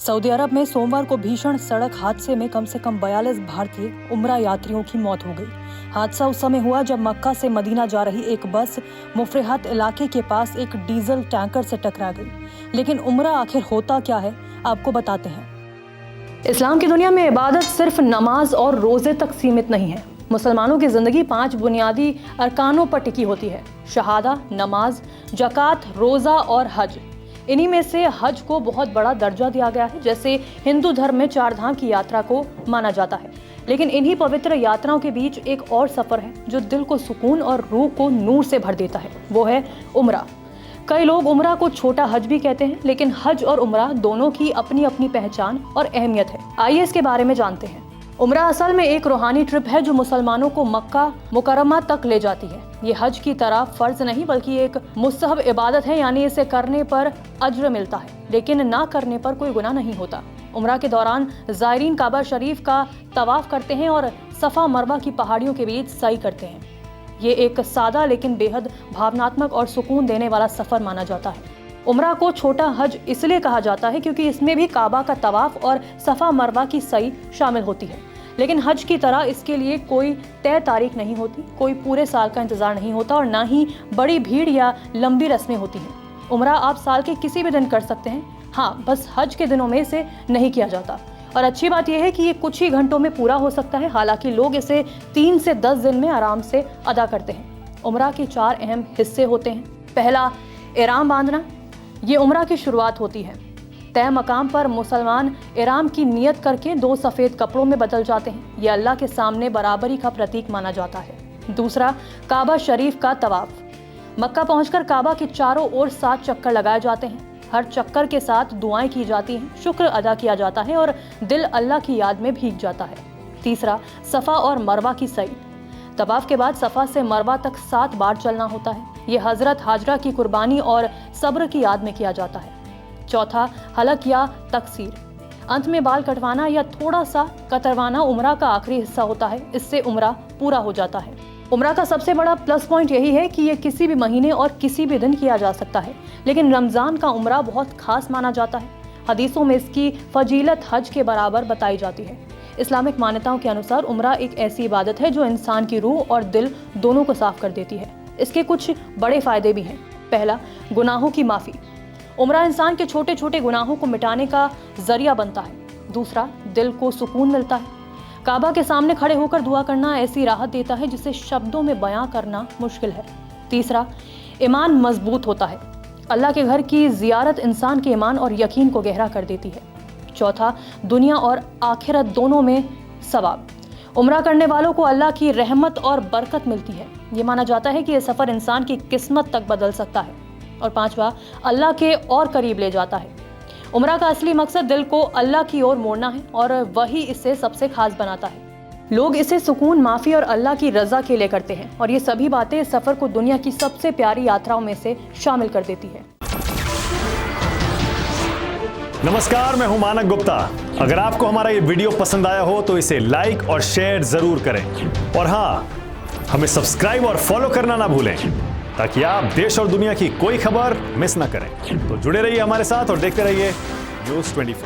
Saudi अरब में सोमवार को भीषण सड़क हादसे में कम से कम 42 भारतीय उम्रा यात्रियों की मौत हो गई। हादसा उस समय हुआ जब मक्का से मदीना जा रही एक बस मुफरिहत इलाके के पास एक डीजल टैंकर से टकरा गई। लेकिन उम्रा आखिर होता क्या है, आपको बताते हैं। इस्लाम की दुनिया में इबादत सिर्फ नमाज और रोजे तक सीमित नहीं है। मुसलमानों की जिंदगी 5 बुनियादी अरकानों पर टिकी होती है: शहादा, नमाज, ज़कात, रोजा और हज। इन्हीं में से हज को बहुत बड़ा दर्जा दिया गया है। जैसे हिंदू धर्म में 4 धाम की यात्रा को माना जाता है, लेकिन इन्हीं पवित्र यात्राओं के बीच एक और सफर है जो दिल को सुकून और रूह को नूर से भर देता है। वो है उम्रा। कई लोग उम्रा को छोटा हज भी कहते हैं, लेकिन हज और उम्रा दोनों की अपनी अपनी पहचान और अहमियत है। आइए इसके बारे में जानते हैं। उम्रा असल में एक रूहानी ट्रिप है जो मुसलमानों को मक्का मुकर्रमा तक ले जाती है। ये हज की तरह फर्ज नहीं बल्कि एक मुस्तहब इबादत है, यानी इसे करने पर अज्र मिलता है, लेकिन ना करने पर कोई गुनाह नहीं होता। उम्रा के दौरान ज़ायरीन काबा शरीफ का तवाफ करते हैं और सफ़ा मरवा की पहाड़ियों के बीच सई करते हैं। ये एक सादा लेकिन बेहद भावनात्मक और सुकून देने वाला सफ़र माना जाता है। उम्रा को छोटा हज इसलिए कहा जाता है क्योंकि इसमें भी काबा का तवाफ और सफ़ा मरवा की सई शामिल होती है। लेकिन हज की तरह इसके लिए कोई तय तारीख नहीं होती, कोई पूरे साल का इंतज़ार नहीं होता और ना ही बड़ी भीड़ या लंबी रस्में होती हैं। उम्रा आप साल के किसी भी दिन कर सकते हैं, हाँ बस हज के दिनों में इसे नहीं किया जाता। और अच्छी बात यह है कि ये कुछ ही घंटों में पूरा हो सकता है। हालांकि लोग इसे 3 से 10 दिन में आराम से अदा करते हैं। उम्रा के 4 अहम हिस्से होते हैं। पहला, इहराम बांधना। ये उम्रा की शुरुआत होती है। तय मकाम पर मुसलमान इहराम की नियत करके 2 सफ़ेद कपड़ों में बदल जाते हैं। ये अल्लाह के सामने बराबरी का प्रतीक माना जाता है। दूसरा, काबा शरीफ का तवाफ। मक्का पहुंचकर काबा के चारों ओर 7 चक्कर लगाए जाते हैं। हर चक्कर के साथ दुआएं की जाती हैं, शुक्र अदा किया जाता है और दिल अल्लाह की याद में भीग जाता है। तीसरा, सफ़ा और मरवा की सई। तवाफ के बाद सफ़ा से मरवा तक 7 बार चलना होता है। ये हज़रत हाजरा की कुर्बानी और सब्र की याद में किया जाता है। चौथा, हलक या तकसीर। अंत में बाल कटवाना या थोड़ा सा कतरवाना उम्रा का आखिरी हिस्सा होता है। इससे उम्रा पूरा हो जाता है। उम्रा का सबसे बड़ा प्लस पॉइंट यही है कि ये किसी भी महीने और किसी भी दिन किया जा सकता है, लेकिन रमज़ान का उम्रा बहुत खास माना जाता है। हदीसों में इसकी फजीलत हज के बराबर बताई जाती है। इस्लामिक मान्यताओं के अनुसार उम्रा एक ऐसी इबादत है जो इंसान की रूह और दिल दोनों को साफ कर देती है। इसके कुछ बड़े फायदे भी हैं। पहला, गुनाहों की माफ़ी। उम्रा इंसान के छोटे छोटे गुनाहों को मिटाने का जरिया बनता है। दूसरा, दिल को सुकून मिलता है। काबा के सामने खड़े होकर दुआ करना ऐसी राहत देता है जिसे शब्दों में बयां करना मुश्किल है। तीसरा, ईमान मजबूत होता है। अल्लाह के घर की जियारत इंसान के ईमान और यकीन को गहरा कर देती है। चौथा, दुनिया और आखिरत दोनों में सवाब। उम्रा करने वालों को अल्लाह की रहमत और बरकत मिलती है। ये माना जाता है कि यह सफ़र इंसान की किस्मत तक बदल सकता है। और पांचवा, अल्लाह के और करीब ले जाता है। उम्रा का असली मकसद दिल को अल्लाह की ओर मोड़ना है और वही इसे सबसे खास बनाता है। लोग इसे सुकून, माफ़ी और अल्लाह की रज़ा के लिए करते हैं और ये सभी बातें इस सफ़र को दुनिया की सबसे प्यारी यात्राओं में से शामिल कर देती है। नमस्कार, मैं हूं मानक गुप्ता। अगर आपको हमारा ये वीडियो पसंद आया हो तो इसे लाइक और शेयर जरूर करें और हाँ, हमें सब्सक्राइब और फॉलो करना ना भूलें ताकि आप देश और दुनिया की कोई खबर मिस ना करें। तो जुड़े रहिए हमारे साथ और देखते रहिए News 24।